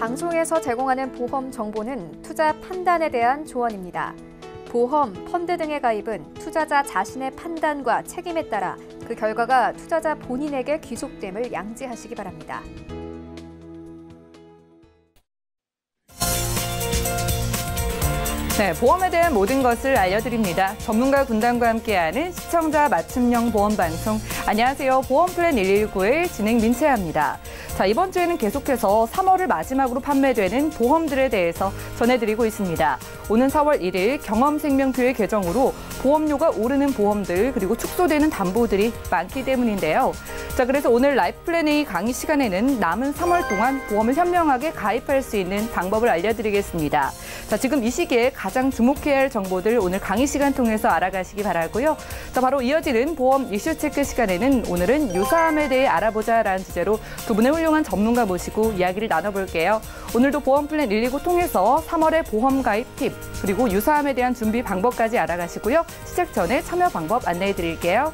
방송에서 제공하는 보험 정보는 투자 판단에 대한 조언입니다. 보험, 펀드 등의 가입은 투자자 자신의 판단과 책임에 따라 그 결과가 투자자 본인에게 귀속됨을 양지하시기 바랍니다. 네, 보험에 대한 모든 것을 알려드립니다. 전문가 군단과 함께하는 시청자 맞춤형 보험 방송. 안녕하세요. 보험플랜 119의 진행 민채아입니다. 자, 이번 주에는 계속해서 3월을 마지막으로 판매되는 보험들에 대해서 전해드리고 있습니다. 오는 4월 1일 경험생명표의 개정으로 보험료가 오르는 보험들 그리고 축소되는 담보들이 많기 때문인데요. 자, 그래서 오늘 라이프플랜 A 강의 시간에는 남은 3월 동안 보험을 현명하게 가입할 수 있는 방법을 알려드리겠습니다. 자, 지금 이 시기에 가장 주목해야 할 정보들 오늘 강의 시간 통해서 알아가시기 바라고요. 자, 바로 이어지는 보험 이슈 체크 시간에는 오늘은 유사함에 대해 알아보자라는 주제로 두 분의 훌륭한 전문가 모시고 이야기를 나눠볼게요. 오늘도 보험플랜 119 통해서 3월의 보험 가입 팁 그리고 유사함에 대한 준비 방법까지 알아가시고요. 시작 전에 참여 방법 안내해드릴게요.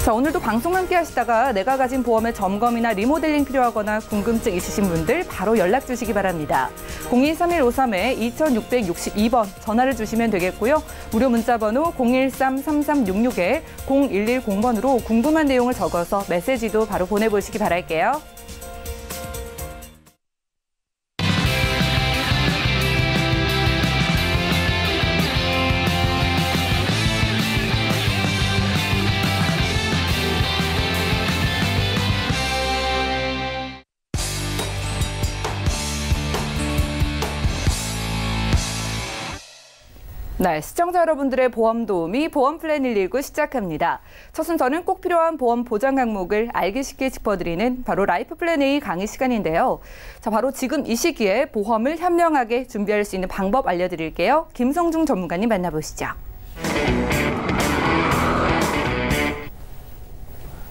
자, 오늘도 방송 함께 하시다가 내가 가진 보험의 점검이나 리모델링 필요하거나 궁금증 있으신 분들 바로 연락 주시기 바랍니다. 023153-2662번 전화를 주시면 되겠고요. 무료 문자번호 013-3366-0110번으로 궁금한 내용을 적어서 메시지도 바로 보내보시기 바랄게요. 네, 시청자 여러분들의 보험 도우미 보험플랜 119 시작합니다. 첫 순서는 꼭 필요한 보험 보장 항목을 알기 쉽게 짚어드리는 바로 라이프플랜 A 강의 시간인데요. 자, 바로 지금 이 시기에 보험을 현명하게 준비할 수 있는 방법 알려드릴게요. 김성중 전문가님 만나보시죠.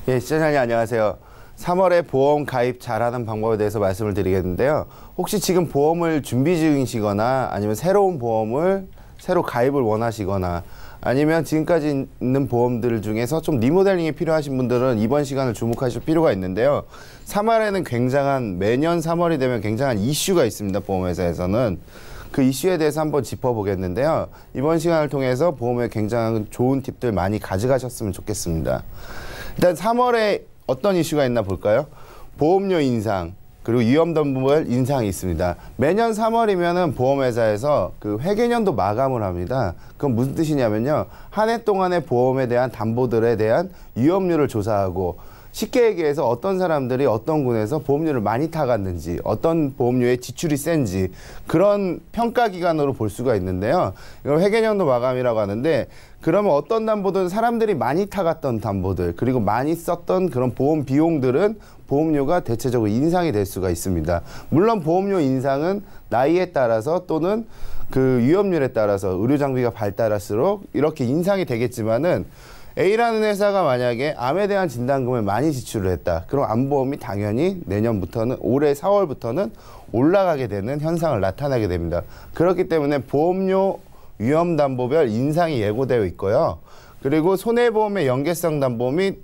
예, 시청자님 안녕하세요. 3월에 보험 가입 잘하는 방법에 대해서 말씀을 드리겠는데요. 혹시 지금 보험을 준비 중이시거나 아니면 새로운 보험을 새로 가입을 원하시거나 아니면 지금까지 있는 보험들 중에서 좀 리모델링이 필요하신 분들은 이번 시간을 주목하실 필요가 있는데요. 3월에는 매년 3월이 되면 굉장한 이슈가 있습니다. 보험회사에서는. 그 이슈에 대해서 한번 짚어보겠는데요. 이번 시간을 통해서 보험에 굉장한 좋은 팁들 많이 가져가셨으면 좋겠습니다. 일단 3월에 어떤 이슈가 있나 볼까요? 보험료 인상. 그리고 위험담보별 인상이 있습니다. 매년 3월이면은 보험회사에서 그 회계년도 마감을 합니다. 그건 무슨 뜻이냐면요. 한 해 동안의 보험에 대한 담보들에 대한 위험률을 조사하고 쉽게 얘기해서 어떤 사람들이 어떤 군에서 보험료를 많이 타갔는지 어떤 보험료의 지출이 센지 그런 평가 기간으로 볼 수가 있는데요. 이걸 회계년도 마감이라고 하는데 그러면 어떤 담보들은 사람들이 많이 타갔던 담보들 그리고 많이 썼던 그런 보험 비용들은 보험료가 대체적으로 인상이 될 수가 있습니다. 물론 보험료 인상은 나이에 따라서 또는 그 위험률에 따라서 의료 장비가 발달할수록 이렇게 인상이 되겠지만은 A라는 회사가 만약에 암에 대한 진단금을 많이 지출을 했다. 그럼 암보험이 당연히 내년부터는 올해 4월부터는 올라가게 되는 현상을 나타나게 됩니다. 그렇기 때문에 보험료 위험담보별 인상이 예고되어 있고요. 그리고 손해보험의 연계성 담보 및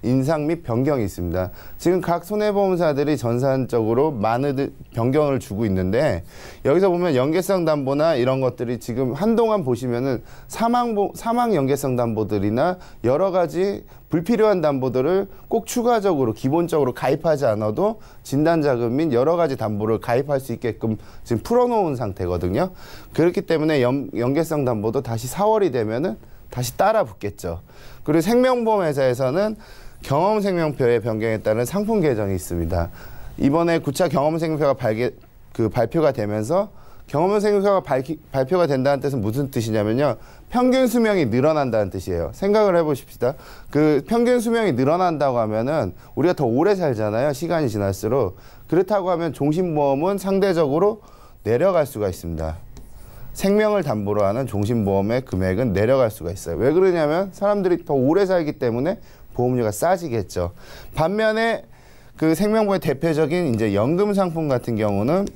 인상 및 변경이 있습니다. 지금 각 손해보험사들이 전산적으로 많은 변경을 주고 있는데 여기서 보면 연계성 담보나 이런 것들이 지금 한동안 보시면은 사망 연계성 담보들이나 여러 가지 불필요한 담보들을 꼭 추가적으로 기본적으로 가입하지 않아도 진단자금 및 여러 가지 담보를 가입할 수 있게끔 지금 풀어놓은 상태거든요. 그렇기 때문에 연계성 담보도 다시 4월이 되면은 다시 따라 붙겠죠. 그리고 생명보험 회사에서는 경험생명표의 변경에 따른 상품 개정이 있습니다. 이번에 9차 경험생명표가 발표가 되면서 경험생명표가 발표가 된다는 뜻은 무슨 뜻이냐면요. 평균 수명이 늘어난다는 뜻이에요. 생각을 해보십시다. 그 평균 수명이 늘어난다고 하면은 우리가 더 오래 살잖아요. 시간이 지날수록. 그렇다고 하면 종신보험은 상대적으로 내려갈 수가 있습니다. 생명을 담보로 하는 종신보험의 금액은 내려갈 수가 있어요. 왜 그러냐면 사람들이 더 오래 살기 때문에 보험료가 싸지겠죠. 반면에 그 생명보험의 대표적인 이제 연금 상품 같은 경우는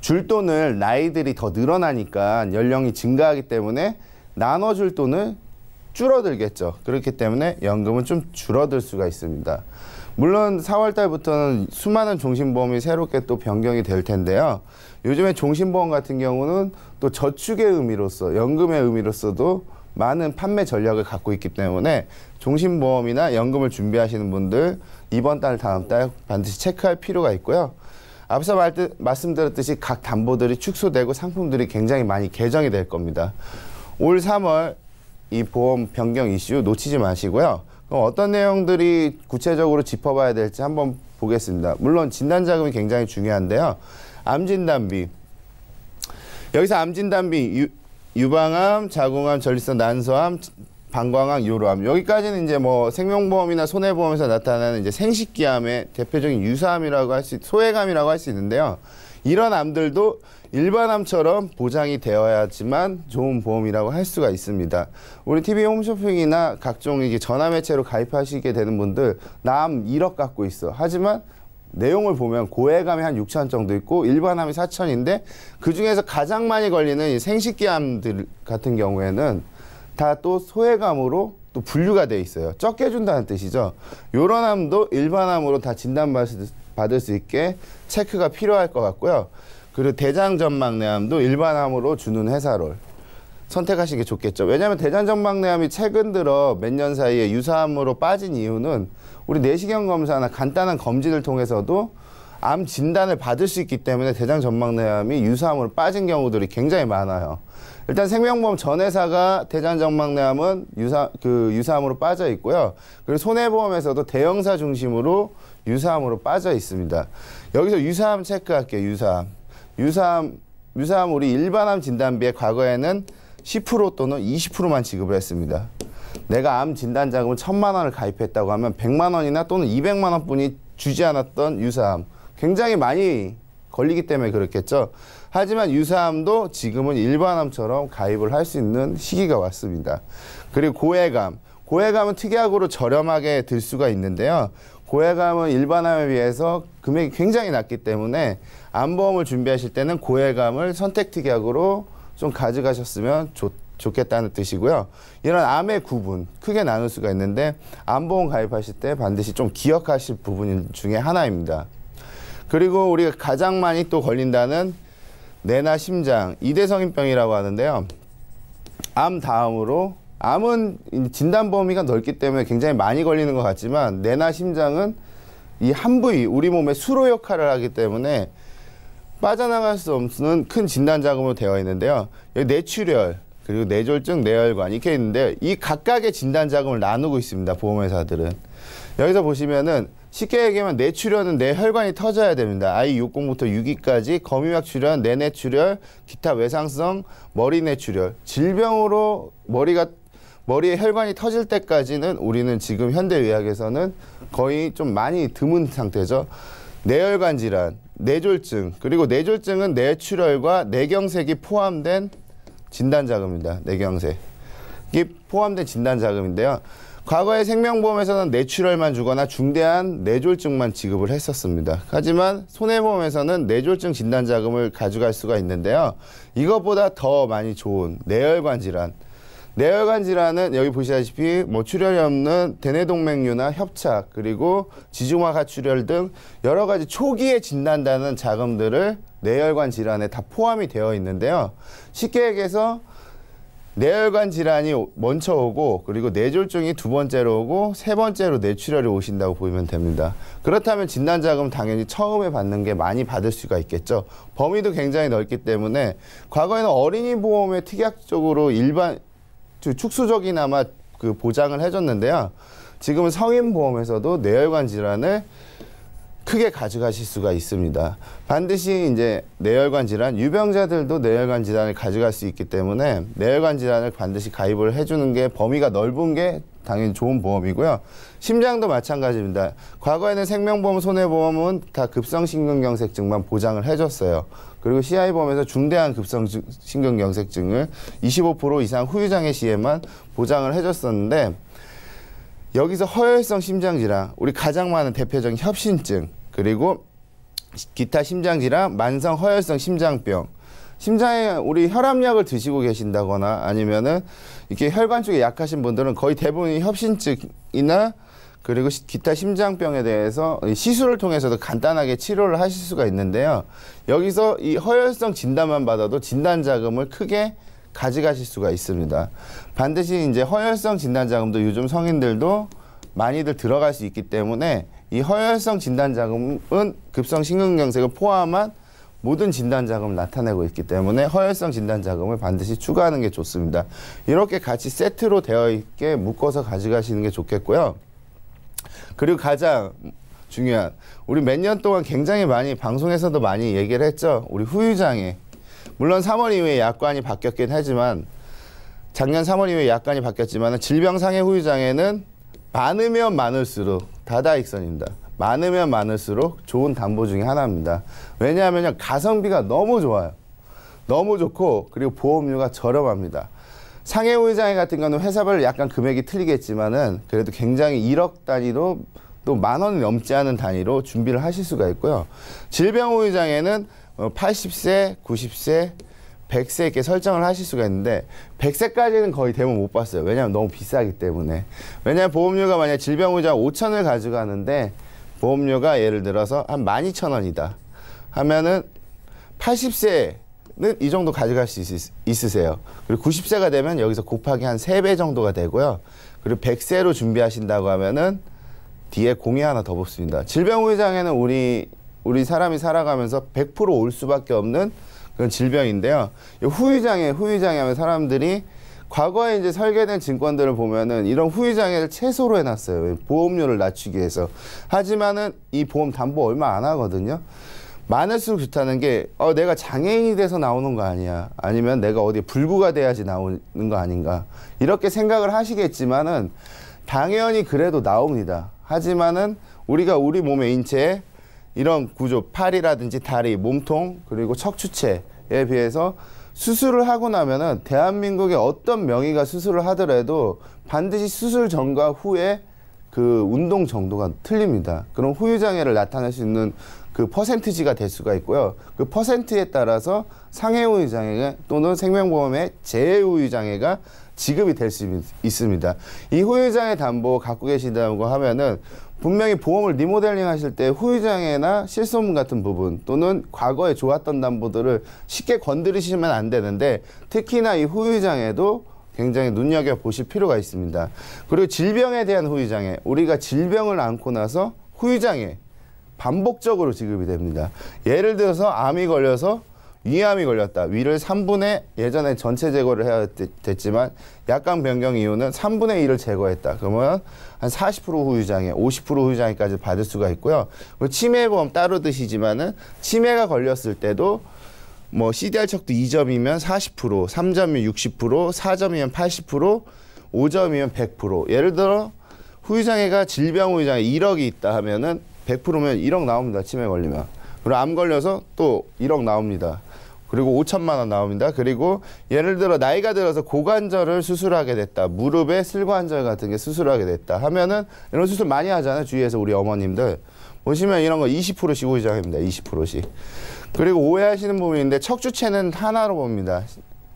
줄 돈을 나이들이 더 늘어나니까 연령이 증가하기 때문에 나눠줄 돈을 줄어들겠죠. 그렇기 때문에 연금은 좀 줄어들 수가 있습니다. 물론 4월 달부터는 수많은 종신보험이 새롭게 또 변경이 될 텐데요. 요즘에 종신보험 같은 경우는 또 저축의 의미로서, 연금의 의미로서도 많은 판매 전략을 갖고 있기 때문에 종신보험이나 연금을 준비하시는 분들 이번 달, 다음 달 반드시 체크할 필요가 있고요. 앞서 말씀드렸듯이 각 담보들이 축소되고 상품들이 굉장히 많이 개정이 될 겁니다. 올 3월 이 보험 변경 이슈 놓치지 마시고요. 그럼 어떤 내용들이 구체적으로 짚어봐야 될지 한번 보겠습니다. 물론 진단자금이 굉장히 중요한데요. 암진단비. 여기서 암진단비 유방암, 자궁암, 전립선 난소암, 방광암, 요로암. 여기까지는 이제 뭐 생명보험이나 손해보험에서 나타나는 이제 생식기암의 대표적인 유사암이라고 할 수, 소외감이라고 할 수 있는데요. 이런 암들도 일반암처럼 보장이 되어야지만 좋은 보험이라고 할 수가 있습니다. 우리 TV 홈쇼핑이나 각종 이게 전화매체로 가입하시게 되는 분들, 나 암 1억 갖고 있어. 하지만 내용을 보면 고해감이 한 6천 정도 있고 일반암이 4천인데 그 중에서 가장 많이 걸리는 이 생식기암들 같은 경우에는 다 또 소외감으로 또 분류가 돼 있어요. 적게 준다는 뜻이죠. 요런 암도 일반암으로 다 진단받을 수 있게 체크가 필요할 것 같고요. 그리고 대장전막내암도 일반암으로 주는 회사를 선택하시는 게 좋겠죠. 왜냐하면 대장전막내암이 최근 들어 몇 년 사이에 유사암으로 빠진 이유는 우리 내시경 검사나 간단한 검진을 통해서도 암 진단을 받을 수 있기 때문에 대장전막내암이 유사암으로 빠진 경우들이 굉장히 많아요. 일단 생명보험 전 회사가 대장전막내암은 유사암으로 빠져 있고요. 그리고 손해보험에서도 대형사 중심으로 유사암으로 빠져 있습니다. 여기서 유사암 체크할게요. 유사암 우리 일반암 진단비에 과거에는 10% 또는 20%만 지급을 했습니다. 내가 암 진단 자금을 1,000만 원을 가입했다고 하면 100만 원이나 또는 200만 원뿐이 주지 않았던 유사암. 굉장히 많이 걸리기 때문에 그렇겠죠. 하지만 유사암도 지금은 일반암처럼 가입을 할 수 있는 시기가 왔습니다. 그리고 고해감. 고해감은 특약으로 저렴하게 들 수가 있는데요. 고해감은 일반암에 비해서 금액이 굉장히 낮기 때문에 암보험을 준비하실 때는 고해감을 선택특약으로 좀 가져가셨으면 좋겠다는 뜻이고요. 이런 암의 구분 크게 나눌 수가 있는데 암보험 가입하실 때 반드시 좀 기억하실 부분 중에 하나입니다. 그리고 우리가 가장 많이 또 걸린다는 뇌나 심장, 이대성인병이라고 하는데요. 암 다음으로 암은 진단 범위가 넓기 때문에 굉장히 많이 걸리는 것 같지만 뇌나 심장은 이 한 부위 우리 몸의 수로 역할을 하기 때문에 빠져나갈 수 없는 큰 진단 자금으로 되어 있는데요. 여기 뇌출혈 그리고 뇌졸중, 뇌혈관 이렇게 있는데 이 각각의 진단 자금을 나누고 있습니다. 보험회사들은. 여기서 보시면은 쉽게 얘기하면 뇌출혈은 뇌혈관이 터져야 됩니다. I60부터 6기까지 거미막 출혈, 내뇌출혈, 기타 외상성 머리뇌출혈. 질병으로 머리에 혈관이 터질 때까지는 우리는 지금 현대의학에서는 거의 좀 많이 드문 상태죠. 뇌혈관 질환, 뇌졸중, 그리고 뇌졸중은 뇌출혈과 뇌경색이 포함된 진단자금입니다. 뇌경색. 이게 포함된 진단자금인데요. 과거의 생명보험에서는 뇌출혈만 주거나 중대한 뇌졸중만 지급을 했었습니다. 하지만 손해보험에서는 뇌졸중 진단자금을 가져갈 수가 있는데요. 이것보다 더 많이 좋은 뇌혈관 질환. 뇌혈관 질환은 여기 보시다시피 뭐 출혈이 없는 대뇌동맥류나 협착 그리고 지중화가 출혈 등 여러 가지 초기에 진단되는 자금들을 뇌혈관 질환에 다 포함이 되어 있는데요. 쉽게 얘기해서 뇌혈관 질환이 먼저 오고 그리고 뇌졸중이 두 번째로 오고 세 번째로 뇌출혈이 오신다고 보면 됩니다. 그렇다면 진단자금 당연히 처음에 받는 게 많이 받을 수가 있겠죠. 범위도 굉장히 넓기 때문에 과거에는 어린이 보험에 특약적으로 일반 축소적이나마 그 보장을 해줬는데요. 지금은 성인보험에서도 뇌혈관 질환을 크게 가져가실 수가 있습니다. 반드시 이제 뇌혈관 질환, 유병자들도 뇌혈관 질환을 가져갈 수 있기 때문에 뇌혈관 질환을 반드시 가입을 해주는 게 범위가 넓은 게 당연히 좋은 보험이고요. 심장도 마찬가지입니다. 과거에는 생명보험, 손해보험은 다 급성심근경색증만 보장을 해줬어요. 그리고 CI보험에서 중대한 급성심근경색증을 25% 이상 후유장애 시에만 보장을 해줬었는데 여기서 허혈성 심장질환, 우리 가장 많은 대표적인 협심증, 그리고 기타 심장질환, 만성 허혈성 심장병, 심장에 우리 혈압약을 드시고 계신다거나 아니면은 이렇게 혈관 쪽에 약하신 분들은 거의 대부분이 협심증이나 그리고 기타 심장병에 대해서 시술을 통해서도 간단하게 치료를 하실 수가 있는데요. 여기서 이 허혈성 진단만 받아도 진단 자금을 크게 가져가실 수가 있습니다. 반드시 이제 허혈성 진단 자금도 요즘 성인들도 많이들 들어갈 수 있기 때문에 이 허혈성 진단 자금은 급성 심근경색을 포함한 모든 진단 자금을 나타내고 있기 때문에 허혈성 진단 자금을 반드시 추가하는 게 좋습니다. 이렇게 같이 세트로 되어 있게 묶어서 가져가시는 게 좋겠고요. 그리고 가장 중요한, 우리 몇 년 동안 굉장히 많이 방송에서도 많이 얘기를 했죠. 우리 후유장애. 물론 3월 이후에 약관이 바뀌었긴 하지만, 작년 3월 이후에 약관이 바뀌었지만 질병상해 후유장애는 많으면 많을수록, 다다익선입니다. 많으면 많을수록 좋은 담보 중에 하나입니다. 왜냐하면 가성비가 너무 좋아요. 너무 좋고, 그리고 보험료가 저렴합니다. 상해 후유장애 같은 거는 회사별 약간 금액이 틀리겠지만은 그래도 굉장히 1억 단위로 또 10,000원이 넘지 않은 단위로 준비를 하실 수가 있고요. 질병 후유장애는 80세, 90세, 100세 이렇게 설정을 하실 수가 있는데 100세까지는 거의 대부분 못 봤어요. 왜냐하면 너무 비싸기 때문에. 왜냐하면 보험료가 만약 질병 후유장애 5,000을 가져가는데 보험료가 예를 들어서 한 12,000원이다 하면은 80세 이 정도 가져갈 수 있으세요. 그리고 90세가 되면 여기서 곱하기 한 3배 정도가 되고요. 그리고 100세로 준비하신다고 하면은 뒤에 공이 하나 더 붙습니다. 질병 후유장애는 우리 사람이 살아가면서 100% 올 수밖에 없는 그런 질병인데요. 후유장애 하면 사람들이 과거에 이제 설계된 증권들을 보면은 이런 후유장애를 최소로 해놨어요. 보험료를 낮추기 위해서. 하지만은 이 보험 담보 얼마 안 하거든요. 많을수록 좋다는 게 내가 장애인이 돼서 나오는 거 아니야, 아니면 내가 어디에 불구가 돼야지 나오는 거 아닌가, 이렇게 생각을 하시겠지만은 당연히 그래도 나옵니다. 하지만은 우리가 우리 몸의 인체에 이런 구조, 팔이라든지 다리, 몸통, 그리고 척추체에 비해서 수술을 하고 나면은 대한민국의 어떤 명의가 수술을 하더라도 반드시 수술 전과 후에 그 운동 정도가 틀립니다. 그럼 후유장애를 나타낼 수 있는 그 퍼센티지가 될 수가 있고요. 그 퍼센트에 따라서 상해 후유장애 또는 생명보험의 재해 후유장애가 지급이 될 수 있습니다. 이 후유장애 담보 갖고 계시다고 하면은 분명히 보험을 리모델링 하실 때 후유장애나 실손 같은 부분 또는 과거에 좋았던 담보들을 쉽게 건드리시면 안 되는데, 특히나 이 후유장애도 굉장히 눈여겨보실 필요가 있습니다. 그리고 질병에 대한 후유장애, 우리가 질병을 앓고 나서 후유장애 반복적으로 지급이 됩니다. 예를 들어서 암이 걸려서 위암이 걸렸다. 위를 3분의, 예전에 전체 제거를 해야 됐지만 약관 변경 이후는 3분의 1을 제거했다. 그러면 한 40% 후유장애, 50% 후유장애까지 받을 수가 있고요. 치매보험 따로 드시지만은 치매가 걸렸을 때도 뭐 CDR 척도 2점이면 40%, 3점이면 60%, 4점이면 80%, 5점이면 100%. 예를 들어 후유장애가 질병 후유장애 1억이 있다 하면은 100%면 1억 나옵니다. 치매 걸리면. 그리고 암 걸려서 또 1억 나옵니다. 그리고 5천만 원 나옵니다. 그리고 예를 들어 나이가 들어서 고관절을 수술하게 됐다. 무릎에 슬관절 같은 게 수술하게 됐다 하면은, 이런 수술 많이 하잖아요. 주위에서 우리 어머님들. 보시면 이런 거 20%씩 후유장애입니다. 20%씩. 그리고 오해하시는 부분인데 척추체는 하나로 봅니다.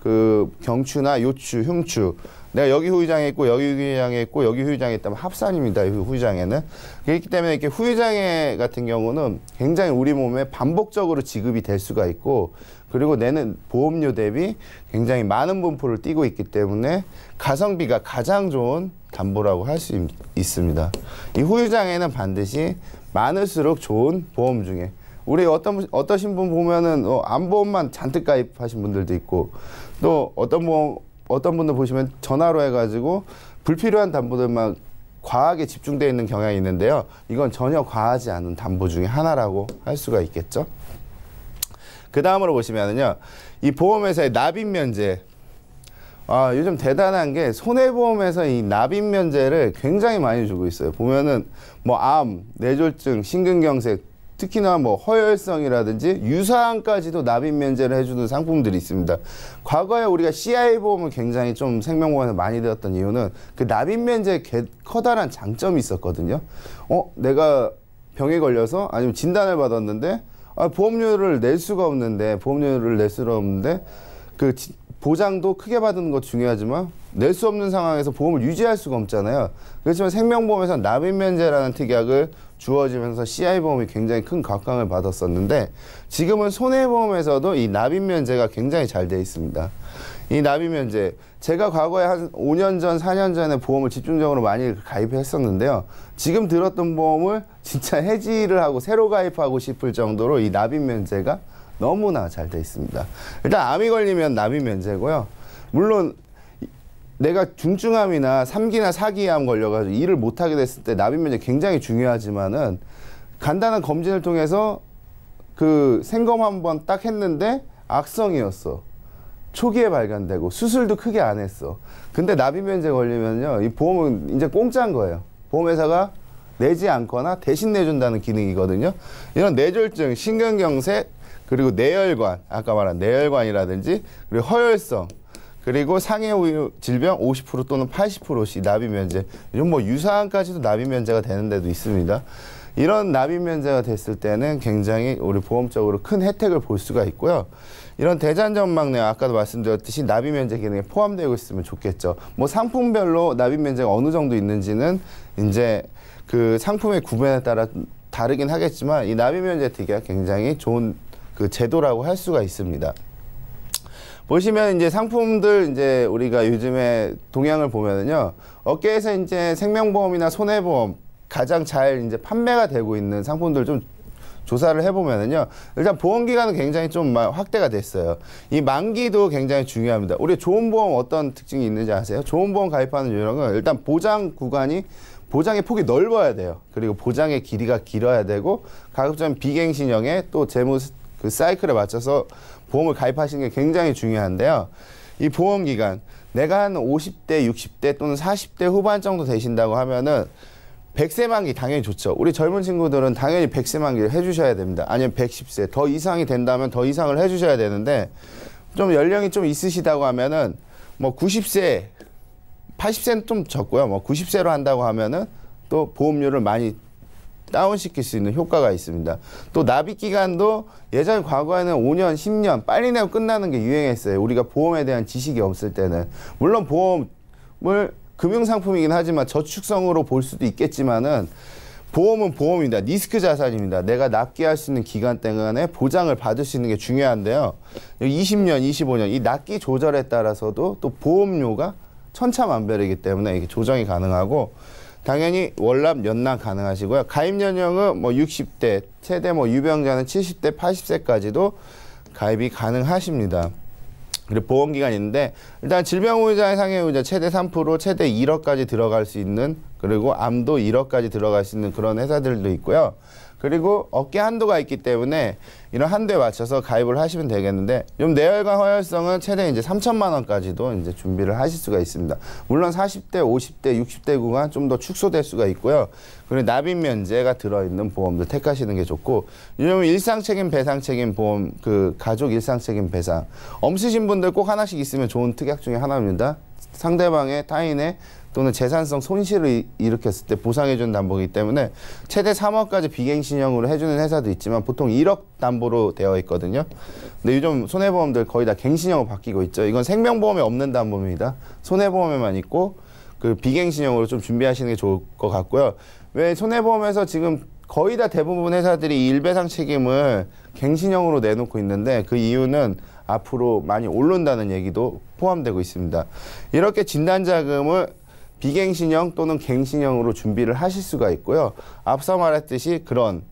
그 경추나 요추, 흉추. 내가 여기 후유장애 있고 여기 후유장애 있고 여기 후유장애 있다면 합산입니다. 후유장애는. 그렇기 때문에 이렇게 후유장애 같은 경우는 굉장히 우리 몸에 반복적으로 지급이 될 수가 있고, 그리고 내는 보험료 대비 굉장히 많은 분포를 띄고 있기 때문에 가성비가 가장 좋은 담보라고 할 수 있습니다. 이 후유장애는 반드시 많을수록 좋은 보험 중에, 우리 어떠신 분 보면은 암보험만 잔뜩 가입하신 분들도 있고, 또 어떤 분들 보시면 전화로 해가지고 불필요한 담보들만 과하게 집중되어 있는 경향이 있는데요. 이건 전혀 과하지 않은 담보 중에 하나라고 할 수가 있겠죠. 그 다음으로 보시면은요, 이 보험회사의 납입 면제. 요즘 대단한 게 손해보험에서 이 납입 면제를 굉장히 많이 주고 있어요. 보면은 뭐 암, 뇌졸중, 심근경색, 특히나 뭐 허혈성이라든지 유사암까지도 납입 면제를 해주는 상품들이 있습니다. 과거에 우리가 CI 보험을 굉장히 좀 생명보험에서 많이 들었던 이유는 그 납입 면제에 커다란 장점이 있었거든요. 내가 병에 걸려서 아니면 진단을 받았는데 보험료를 낼 수가 없는데 그 보장도 크게 받는 것도 중요하지만 낼 수 없는 상황에서 보험을 유지할 수가 없잖아요. 그렇지만 생명보험에서는 납입면제라는 특약을 주어지면서 CI보험이 굉장히 큰 각광을 받았었는데 지금은 손해보험에서도 이 납입면제가 굉장히 잘 돼 있습니다. 이 납입면제, 제가 과거에 한 5년 전, 4년 전에 보험을 집중적으로 많이 가입했었는데요. 지금 들었던 보험을 진짜 해지를 하고 새로 가입하고 싶을 정도로 이 납입면제가 너무나 잘 돼 있습니다. 일단 암이 걸리면 납입면제고요. 물론 내가 중증암이나 3기나 4기암 걸려가지고 일을 못하게 됐을 때 납입면제 굉장히 중요하지만은 간단한 검진을 통해서 그 생검 한번 딱 했는데 악성이었어. 초기에 발견되고 수술도 크게 안 했어. 근데 납입면제 걸리면요, 이 보험은 이제 공짜인 거예요. 보험회사가 내지 않거나 대신 내준다는 기능이거든요. 이런 뇌졸중, 신경경색, 그리고 뇌혈관, 아까 말한 뇌혈관이라든지 그리고 허혈성, 그리고 상해우유 질병 50% 또는 80%씩 납입면제, 이런 뭐 유사암까지도 납입면제가 되는 데도 있습니다. 이런 납입면제가 됐을 때는 굉장히 우리 보험적으로 큰 혜택을 볼 수가 있고요. 이런 대장전망내, 아까도 말씀드렸듯이 납입면제 기능에 포함되고 있으면 좋겠죠. 뭐 상품별로 납입면제가 어느 정도 있는지는 이제 그 상품의 구매에 따라 다르긴 하겠지만 이 납입면제 특약 굉장히 좋은 그 제도라고 할 수가 있습니다. 보시면 이제 상품들 이제 우리가 요즘에 동향을 보면은요, 업계에서 이제 생명보험이나 손해보험 가장 잘 이제 판매가 되고 있는 상품들 좀 조사를 해보면은요, 일단 보험기간은 굉장히 좀 확대가 됐어요. 이 만기도 굉장히 중요합니다. 우리 좋은 보험 어떤 특징이 있는지 아세요? 좋은 보험 가입하는 요령은 일단 보장 구간이, 보장의 폭이 넓어야 돼요. 그리고 보장의 길이가 길어야 되고 가급적 비갱신형의 또 재무 그 사이클에 맞춰서 보험을 가입하시는 게 굉장히 중요한데요. 이 보험기간, 내가 한 50대, 60대 또는 40대 후반 정도 되신다고 하면은 100세 만기 당연히 좋죠. 우리 젊은 친구들은 당연히 100세 만기를 해주셔야 됩니다. 아니면 110세, 더 이상이 된다면 더 이상을 해주셔야 되는데 좀 연령이 좀 있으시다고 하면은 뭐 90세, 80세는 좀 적고요. 뭐 90세로 한다고 하면은 또 보험료를 많이 다운시킬 수 있는 효과가 있습니다. 또 납입 기간도 예전 과거에는 5년, 10년 빨리 내고 끝나는 게 유행했어요. 우리가 보험에 대한 지식이 없을 때는. 물론 보험을 금융상품이긴 하지만 저축성으로 볼 수도 있겠지만은 보험은 보험입니다. 리스크 자산입니다. 내가 납기할 수 있는 기간 동안에 보장을 받을 수 있는 게 중요한데요. 20년, 25년 이 납기 조절에 따라서도 또 보험료가 천차만별이기 때문에 이게 조정이 가능하고 당연히 월납 연납 가능하시고요. 가입 연령은 뭐 60대, 최대 뭐 유병자는 70대, 80세까지도 가입이 가능하십니다. 그리고 보험기간이 있는데 일단 질병우자, 상해우자 최대 3%, 최대 1억까지 들어갈 수 있는, 그리고 암도 1억까지 들어갈 수 있는 그런 회사들도 있고요. 그리고 업계 한도가 있기 때문에 이런 한도에 맞춰서 가입을 하시면 되겠는데, 좀 뇌혈관 허혈성은 최대 이제 3천만 원까지도 이제 준비를 하실 수가 있습니다. 물론 40대, 50대, 60대 구간 좀 더 축소될 수가 있고요. 그리고 납입면제가 들어있는 보험들 택하시는 게 좋고, 요즘 일상책임 배상책임 보험, 그 가족 일상책임 배상, 없으신 분들 꼭 하나씩 있으면 좋은 특약 중에 하나입니다. 상대방의 타인의 또는 재산성 손실을 일으켰을 때 보상해주는 담보이기 때문에 최대 3억까지 비갱신형으로 해주는 회사도 있지만 보통 1억 담보로 되어 있거든요. 근데 요즘 손해보험들 거의 다 갱신형으로 바뀌고 있죠. 이건 생명보험에 없는 담보입니다. 손해보험에만 있고 그 비갱신형으로 좀 준비하시는 게 좋을 것 같고요. 왜 손해보험에서 지금 거의 다 대부분 회사들이 이 일배상 책임을 갱신형으로 내놓고 있는데 그 이유는 앞으로 많이 오른다는 얘기도 포함되고 있습니다. 이렇게 진단자금을 비갱신형 또는 갱신형으로 준비를 하실 수가 있고요. 앞서 말했듯이 그런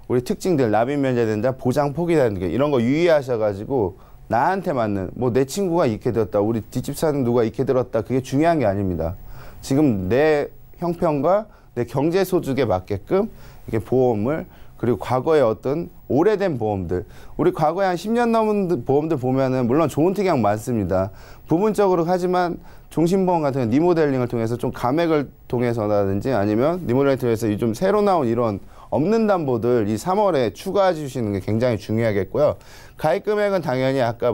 우리 특징들, 납입면제된다, 보장 포기라는 게 이런 거 유의하셔가지고 나한테 맞는, 뭐 내 친구가 이렇게 들었다, 우리 뒷집 사는 누가 이렇게 들었다, 그게 중요한 게 아닙니다. 지금 내 형편과 내 경제 소득에 맞게끔 이렇게 보험을, 그리고 과거에 어떤 오래된 보험들, 우리 과거에 한 10년 넘은 보험들 보면은 물론 좋은 특약 많습니다. 부분적으로 하지만 종신보험 같은 경우 리모델링을 통해서 좀 감액을 통해서라든지 아니면 리모델링을 통해서 요즘 새로 나온 이런 없는 담보들 이 3월에 추가해 주시는 게 굉장히 중요하겠고요. 가입 금액은 당연히 아까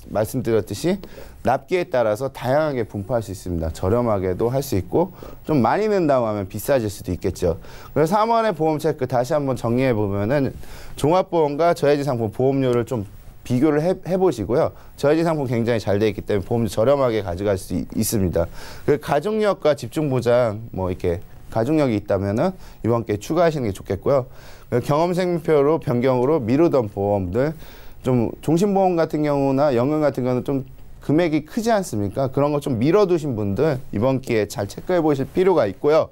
말씀드렸듯이 납기에 따라서 다양하게 분포할 수 있습니다. 저렴하게도 할 수 있고 좀 많이 낸다고 하면 비싸질 수도 있겠죠. 그래서 3월에 보험 체크 다시 한번 정리해 보면은 종합보험과 저해지 상품 보험료를 좀 비교를 해보시고요. 저해지 상품 굉장히 잘 돼 있기 때문에 보험도 저렴하게 가져갈 수 있습니다. 그 가족력과 집중보장 뭐 이렇게 가족력이 있다면은 이번 기회에 추가하시는 게 좋겠고요. 경험생명표로 변경으로 미루던 보험들 좀 종신보험 같은 경우나 연금 같은 경우는 좀 금액이 크지 않습니까? 그런 거 좀 미뤄두신 분들 이번 기회에 잘 체크해 보실 필요가 있고요.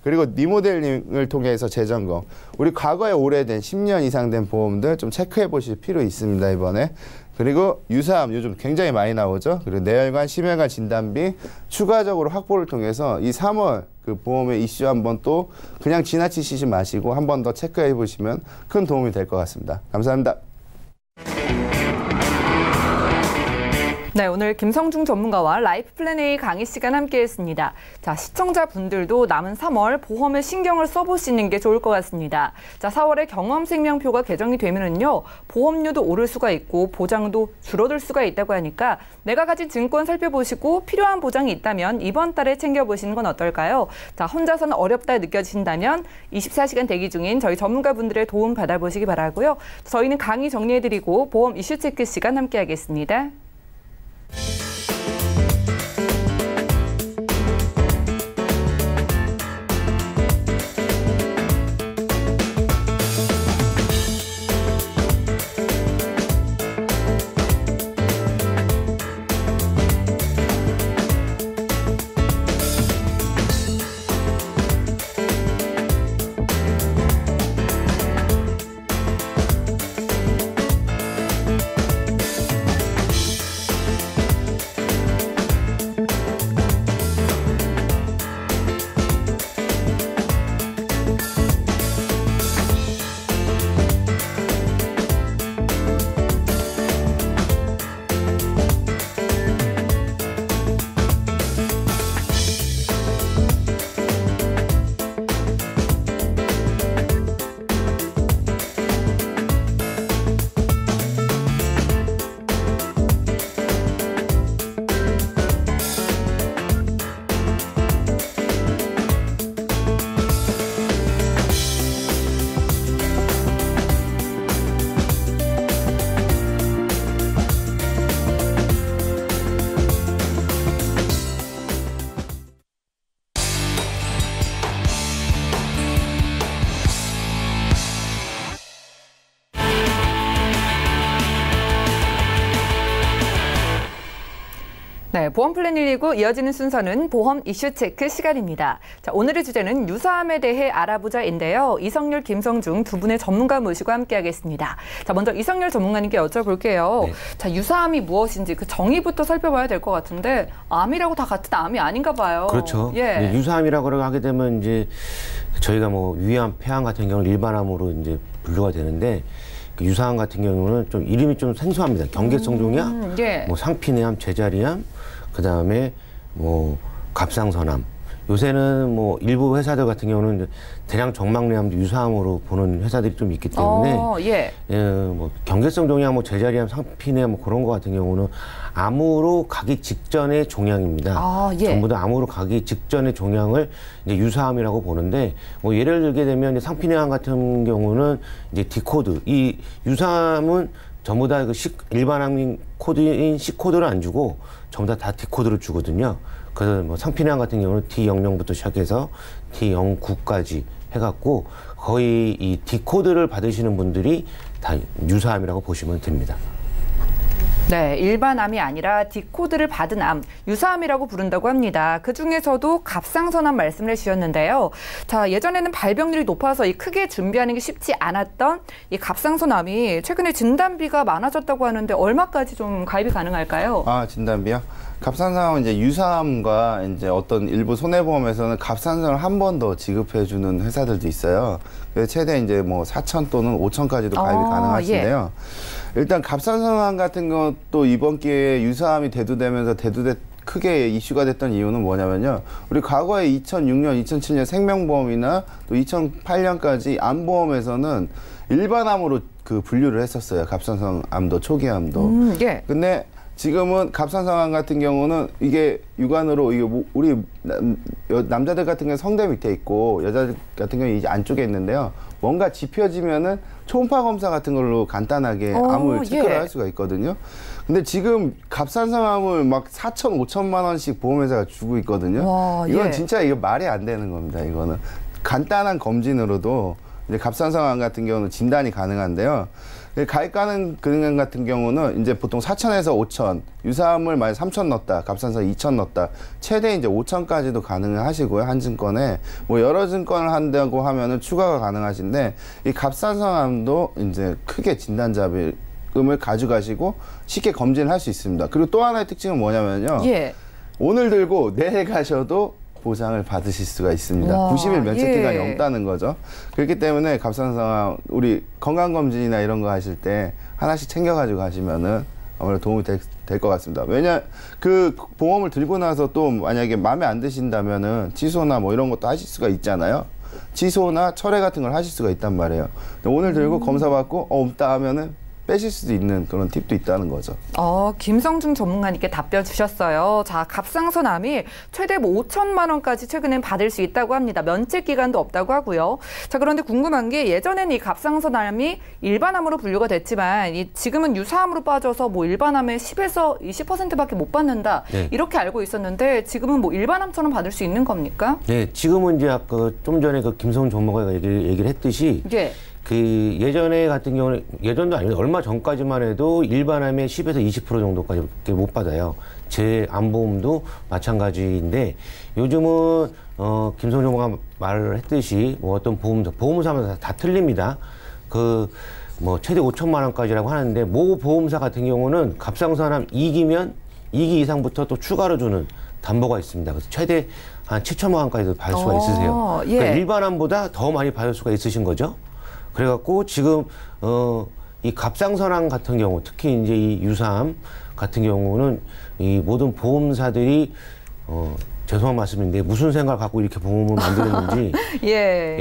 그리고 리모델링을 통해서 재점검. 우리 과거에 오래된 10년 이상 된 보험들 좀 체크해 보실 필요 있습니다, 이번에. 그리고 유사암 요즘 굉장히 많이 나오죠. 그리고 뇌혈관, 심혈관 진단비 추가적으로 확보를 통해서 이 3월 그 보험의 이슈 한번 또 그냥 지나치시지 마시고 한 번 더 체크해 보시면 큰 도움이 될 것 같습니다. 감사합니다. 네, 오늘 김성중 전문가와 라이프 플랜 A 강의 시간 함께했습니다. 자, 시청자분들도 남은 3월 보험에 신경을 써보시는 게 좋을 것 같습니다. 자, 4월에 경험생명표가 개정이 되면은요, 보험료도 오를 수가 있고 보장도 줄어들 수가 있다고 하니까 내가 가진 증권 살펴보시고 필요한 보장이 있다면 이번 달에 챙겨보시는 건 어떨까요? 자, 혼자서는 어렵다 느껴지신다면 24시간 대기 중인 저희 전문가분들의 도움 받아보시기 바라고요. 저희는 강의 정리해드리고 보험 이슈 체크 시간 함께하겠습니다. 네, 보험 플랜 119 이어지는 순서는 보험 이슈 체크 시간입니다. 자, 오늘의 주제는 유사암에 대해 알아보자인데요. 이성률, 김성중 두 분의 전문가 모시고 함께하겠습니다. 자, 먼저 이성률 전문가님께 여쭤볼게요. 네. 자, 유사암이 무엇인지 그 정의부터 살펴봐야 될 것 같은데 암이라고 다 같은 암이 아닌가 봐요. 그렇죠. 예. 네, 유사암이라고 하게 되면 이제 저희가 뭐 위암, 폐암 같은 경우는 일반암으로 이제 분류가 되는데. 유사암 같은 경우는 좀 이름이 좀 생소합니다. 경계성종이야, 예. 뭐 상피내암, 제자리암, 그 다음에 뭐 갑상선암. 요새는 뭐 일부 회사들 같은 경우는 대량 정막내암도 유사암으로 보는 회사들이 좀 있기 때문에 예. 뭐 경계성종이암, 뭐 제자리암, 상피내암 뭐 그런 거 같은 경우는 암으로 가기 직전의 종양입니다. 예. 전부 다 암으로 가기 직전의 종양을 이제 유사암이라고 보는데, 뭐 예를 들게 되면 이제 상피내암 같은 경우는 이제 D코드, 이 유사암은 전부 다 그 일반암 코드인 C코드를 안 주고 전부 다 D코드를 주거든요. 그래서 뭐 상피내암 같은 경우는 D00부터 시작해서 D09까지 해갖고 거의 이 D코드를 받으시는 분들이 다 유사암이라고 보시면 됩니다. 네, 일반암이 아니라 D코드를 받은 암, 유사암이라고 부른다고 합니다. 그중에서도 갑상선암 말씀을 해주셨는데요. 자, 예전에는 발병률이 높아서 이 크게 준비하는 게 쉽지 않았던 이 갑상선암이 최근에 진단비가 많아졌다고 하는데 얼마까지 좀 가입이 가능할까요? 아, 진단비요? 갑상선암은 이제 유사암과 이제 어떤 일부 손해보험에서는 갑상선을 한 번 더 지급해주는 회사들도 있어요. 그래서 최대 이제 뭐 4천 또는 5천까지도 가입이 가능하신데요. 일단 갑상선암 같은 것도 이번 기회에 유사암이 대두되면서 크게 이슈가 됐던 이유는 뭐냐면요. 우리 과거에 2006년, 2007년 생명보험이나 또 2008년까지 암보험에서는 일반암으로 그 분류를 했었어요. 갑상선암도 초기암도. 예. 근데 지금은 갑상선암 같은 경우는 이게 육안으로 이게 우리 남자들 같은 경우는 성대 밑에 있고 여자들 같은 경우는 이제 안쪽에 있는데요. 뭔가 짚혀지면은 초음파 검사 같은 걸로 간단하게 암을 체크를 할 수가 있거든요. 근데 지금 값싼 암을 막 4천, 5천만 원씩 보험회사가 주고 있거든요. 와, 이건 진짜 이거 말이 안 되는 겁니다. 이거는 간단한 검진으로도 이제 갑상선암 같은 경우는 진단이 가능한데요. 가입 가능 금액 같은 경우는 이제 보통 4천에서 5천, 유사암을 만약 3천 넣었다, 갑상선 2천 넣었다, 최대 이제 5천까지도 가능하시고요. 한 증권에 뭐 여러 증권을 한다고 하면은 추가가 가능하신데 이 갑상선암도 이제 크게 진단자금을 가져가시고 쉽게 검진을 할 수 있습니다. 그리고 또 하나의 특징은 뭐냐면요. 오늘 들고 내일 가셔도 보상을 받으실 수가 있습니다. 90일 면책 기간이 없다는 거죠. 그렇기 때문에 갑상선암 우리 건강검진이나 이런 거 하실 때 하나씩 챙겨가지고 가시면은 아무래도 도움이 될 것 같습니다. 왜냐 그 보험을 들고 나서 또 만약에 마음에 안 드신다면은 취소나 뭐 이런 것도 하실 수가 있잖아요. 취소나 철회 같은 걸 하실 수가 있단 말이에요. 오늘 들고 검사 받고 없다 하면은 빼실 수도 있는 그런 팁도 있다는 거죠. 김성중 전문가님께 답변 주셨어요. 자, 갑상선암이 최대 5천만 원까지 최근엔 받을 수 있다고 합니다. 면책 기간도 없다고 하고요. 자, 그런데 궁금한 게 예전에는 이 갑상선암이 일반암으로 분류가 됐지만 지금은 유사암으로 빠져서 뭐 일반암의 10에서 20%밖에 못 받는다. 이렇게 알고 있었는데 지금은 뭐 일반암처럼 받을 수 있는 겁니까? 네, 지금은 이제 아까 좀 전에 그 김성중 전문가가 얘기를 했듯이 그 예전에 같은 경우는 예전도 아니고 얼마 전까지만 해도 일반암의 10에서 20% 정도까지 못 받아요. 제 암보험도 마찬가지인데 요즘은 김성중 전문가 말을 했듯이 뭐 어떤 보험사마다 다 틀립니다. 그 뭐 최대 5천만 원까지라고 하는데 모 보험사 같은 경우는 갑상선암 2기면 2기 이상부터 또 추가로 주는 담보가 있습니다. 그래서 최대 한 7천만 원까지도 받을 수가 있으세요. 그러니까 일반암보다 더 많이 받을 수가 있으신 거죠. 그래갖고 지금 이 갑상선암 같은 경우 특히 이제 이 유사암 같은 경우는 이 모든 보험사들이 죄송한 말씀인데 무슨 생각을 갖고 이렇게 보험을 만들었는지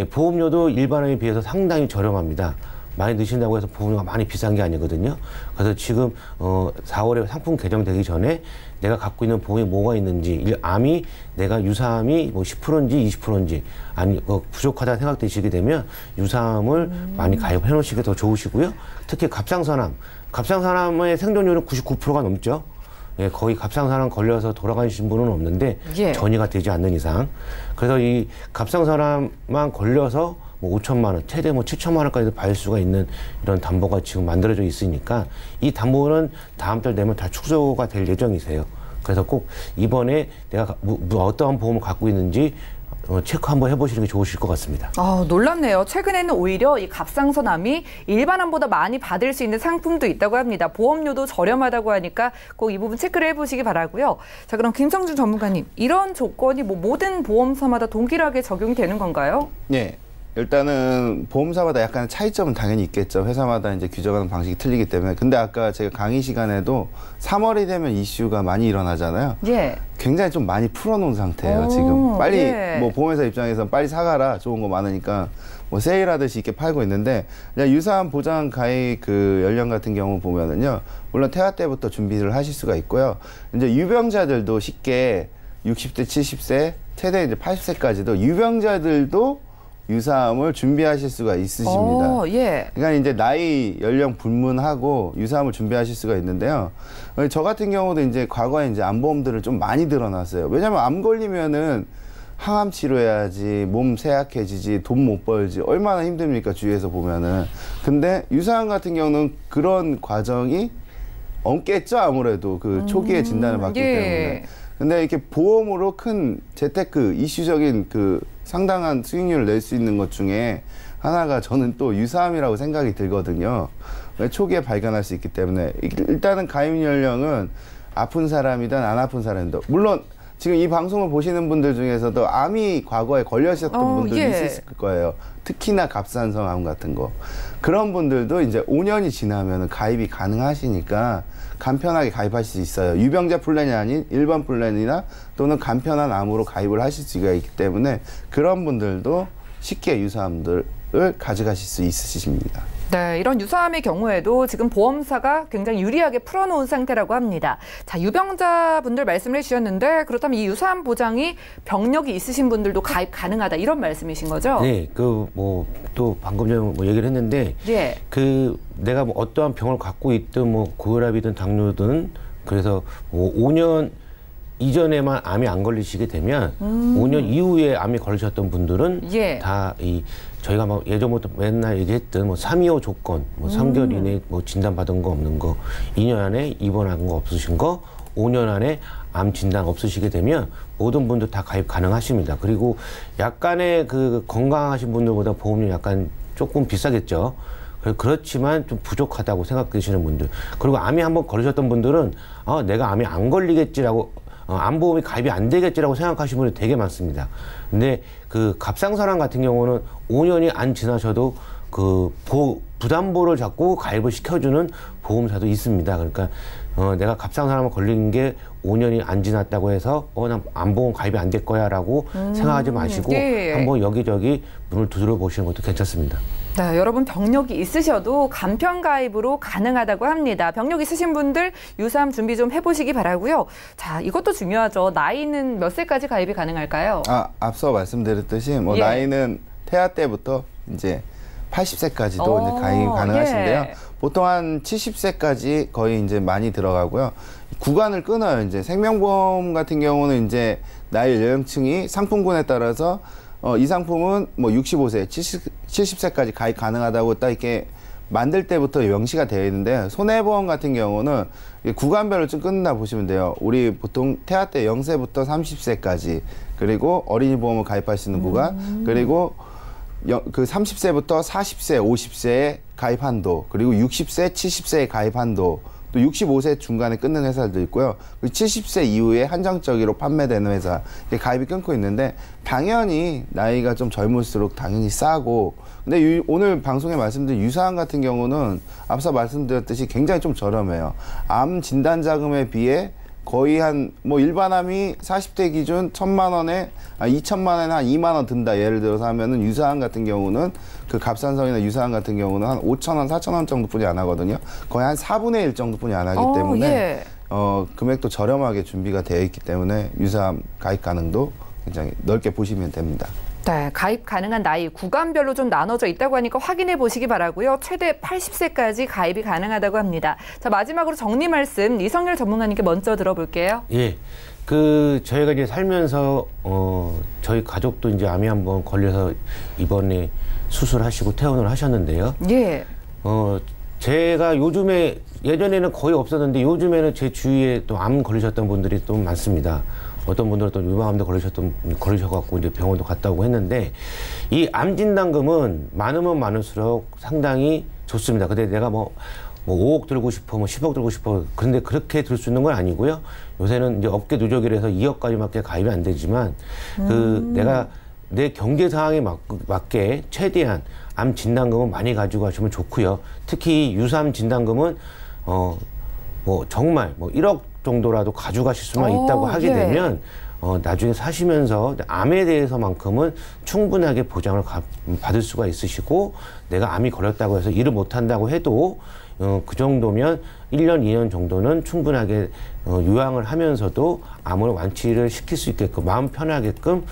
보험료도 일반암에 비해서 상당히 저렴합니다. 많이 드신다고 해서 보험료가 많이 비싼 게 아니거든요. 그래서 지금 4월에 상품 개정되기 전에 내가 갖고 있는 보험이 뭐가 있는지, 암이 내가 유사암이 뭐 10%인지 20%인지 아니 부족하다 생각되시게 되면 유사암을 많이 가입해 놓으시게 더 좋으시고요. 특히 갑상선암의 생존율은 99%가 넘죠. 거의 갑상선암 걸려서 돌아가신 분은 없는데 전이가 되지 않는 이상. 그래서 이 갑상선암만 걸려서 뭐 5천만 원, 최대 뭐 7천만 원까지도 받을 수가 있는 이런 담보가 지금 만들어져 있으니까 이 담보는 다음 달 되면 다 축소가 될 예정이세요. 그래서 꼭 이번에 내가 어떠한 보험을 갖고 있는지 체크 한번 해보시는 게 좋으실 것 같습니다. 놀랍네요. 최근에는 오히려 이 갑상선암이 일반암보다 많이 받을 수 있는 상품도 있다고 합니다. 보험료도 저렴하다고 하니까 꼭 이 부분 체크를 해보시기 바라고요. 자, 그럼 김성중 전문가님, 이런 조건이 뭐 모든 보험사마다 동일하게 적용이 되는 건가요? 네. 일단은 보험사마다 약간 차이점은 당연히 있겠죠. 회사마다 이제 규정하는 방식이 틀리기 때문에. 근데 아까 제가 강의 시간에도 3월이 되면 이슈가 많이 일어나잖아요. 굉장히 좀 많이 풀어놓은 상태예요, 지금. 빨리 뭐 보험회사 입장에서는 빨리 사가라. 좋은 거 많으니까 뭐 세일하듯이 이렇게 팔고 있는데 유사암 보장 가입 그 연령 같은 경우 보면은요. 물론 태아 때부터 준비를 하실 수가 있고요. 이제 유병자들도 쉽게 60대, 70세, 최대 이제 80세까지도 유병자들도 유사암을 준비하실 수가 있으십니다. 그러니까 이제 나이, 연령 불문하고 유사암을 준비하실 수가 있는데요. 저 같은 경우도 이제 과거에 이제 암보험들을 좀 많이 들어놨어요. 왜냐면 암 걸리면은 항암 치료해야지, 몸 쇠약해지지, 돈 못 벌지, 얼마나 힘듭니까, 주위에서 보면은. 근데 유사암 같은 경우는 그런 과정이 없겠죠, 아무래도. 그 초기에 진단을 받기 때문에. 근데 이렇게 보험으로 큰 재테크, 이슈적인 그 상당한 수익률을 낼 수 있는 것 중에 하나가 저는 또 유사암이라고 생각이 들거든요. 초기에 발견할 수 있기 때문에. 일단은 가입 연령은 아픈 사람이든 안 아픈 사람이든. 물론 지금 이 방송을 보시는 분들 중에서도 암이 과거에 걸려셨던 분들이 있을 거예요. 특히나 갑상선암 같은 거. 그런 분들도 이제 5년이 지나면 가입이 가능하시니까 간편하게 가입하실 수 있어요. 유병자 플랜이 아닌 일반 플랜이나 또는 간편한 암으로 가입을 하실 수가 있기 때문에 그런 분들도 쉽게 유사암들을 가져가실 수 있으십니다. 네, 이런 유사암의 경우에도 지금 보험사가 굉장히 유리하게 풀어놓은 상태라고 합니다. 자, 유병자분들 말씀을 해주셨는데 그렇다면 이 유사암 보장이 병력이 있으신 분들도 가입 가능하다 이런 말씀이신 거죠? 네, 또 방금 전에 얘기를 했는데, 예. 내가 어떠한 병을 갖고 있든 고혈압이든 당뇨든 그래서 5년 이전에만 암이 안 걸리시게 되면 5년 이후에 암이 걸리셨던 분들은 예. 다 저희가 예전부터 맨날 얘기했던 325 조건, 3개월 이내에 진단받은 거 없는 거, 2년 안에 입원한 거 없으신 거, 5년 안에 암 진단 없으시게 되면 모든 분들 다 가입 가능하십니다. 그리고 약간의 건강하신 분들보다 보험료 약간 조금 비싸겠죠. 그렇지만 좀 부족하다고 생각되시는 분들, 그리고 암이 한번 걸리셨던 분들은 내가 암이 안 걸리겠지라고 암보험이 가입이 안 되겠지라고 생각하시는 분이 되게 많습니다. 근데 갑상선암 같은 경우는 5년이 안 지나셔도 부담보를 자꾸 가입을 시켜주는 보험사도 있습니다. 그러니까 내가 갑상선암을 걸린 게 5년이 안 지났다고 해서 난 암보험 가입이 안 될 거야라고 생각하지 마시고 예. 한번 여기저기 문을 두드려 보시는 것도 괜찮습니다. 네, 여러분 병력이 있으셔도 간편 가입으로 가능하다고 합니다. 병력 있으신 분들 유사암 준비 좀 해보시기 바라고요. 자, 이것도 중요하죠. 나이는 몇 세까지 가입이 가능할까요? 앞서 말씀드렸듯이 예. 나이는 태아 때부터 이제 80세까지도 이제 가입이 가능하신데요. 예. 보통 한 70세까지 거의 이제 많이 들어가고요. 구간을 끊어요. 이제 생명보험 같은 경우는 이제 나이 연령층이 상품군에 따라서 이 상품은 65세, 70세까지 가입 가능하다고 딱 이렇게 만들 때부터 명시가 되어 있는데, 손해보험 같은 경우는 구간별로 좀 끊는다 보시면 돼요. 우리 보통 태아 때 0세부터 30세까지, 그리고 어린이 보험을 가입할 수 있는 구간, 그리고 30세부터 40세, 50세에 가입 한도, 그리고 60세, 70세에 가입 한도, 또 65세 중간에 끊는 회사도 있고요. 70세 이후에 한정적으로 판매되는 회사, 가입이 끊고 있는데, 당연히 나이가 좀 젊을수록 당연히 싸고, 근데 오늘 방송에 말씀드린 유사암 같은 경우는 앞서 말씀드렸듯이 굉장히 좀 저렴해요. 암 진단 자금에 비해 거의 일반암이 40대 기준 1,000만 원에 2,000만 원에 한 2만 원 든다. 예를 들어서 하면은 유사암 같은 경우는 갑상선이나 유사암 같은 경우는 한 5,000원, 4,000원 정도뿐이 안 하거든요. 거의 한 4분의 1 정도뿐이 안 하기 때문에 예. 금액도 저렴하게 준비가 되어 있기 때문에 유사암 가입 가능도 굉장히 넓게 보시면 됩니다. 네, 가입 가능한 나이 구간별로 좀 나눠져 있다고 하니까 확인해 보시기 바라고요. 최대 80세까지 가입이 가능하다고 합니다. 자, 마지막으로 정리 말씀 이성열 전문가님께 먼저 들어볼게요. 예. 저희가 이제 살면서 저희 가족도 이제 암이 한번 걸려서 이번에 수술하시고 퇴원을 하셨는데요. 예. 제가 예전에는 거의 없었는데 요즘에는 제 주위에 또 암 걸리셨던 분들이 또 많습니다. 어떤 분들은 또 유방암도 걸리셔갖고 이제 병원도 갔다 오고 했는데, 이 암 진단금은 많으면 많을수록 상당히 좋습니다. 근데 내가 5억 들고 싶어, 10억 들고 싶어. 그런데 그렇게 들 수 있는 건 아니고요. 요새는 이제 업계 누적이라서 2억까지밖에 가입이 안 되지만, 내가 내 경제 상황에 맞게 최대한 암 진단금은 많이 가지고 가시면 좋고요. 특히 유사암 진단금은 정말 1억 정도라도 가져가실 수만 있다고 하게 예. 되면 나중에 사시면서 암에 대해서만큼은 충분하게 보장을 받을 수가 있으시고, 내가 암이 걸렸다고 해서 일을 못한다고 해도 그 정도면 1년, 2년 정도는 충분하게 요양을 하면서도 암을 완치를 시킬 수 있게끔 마음 편하게끔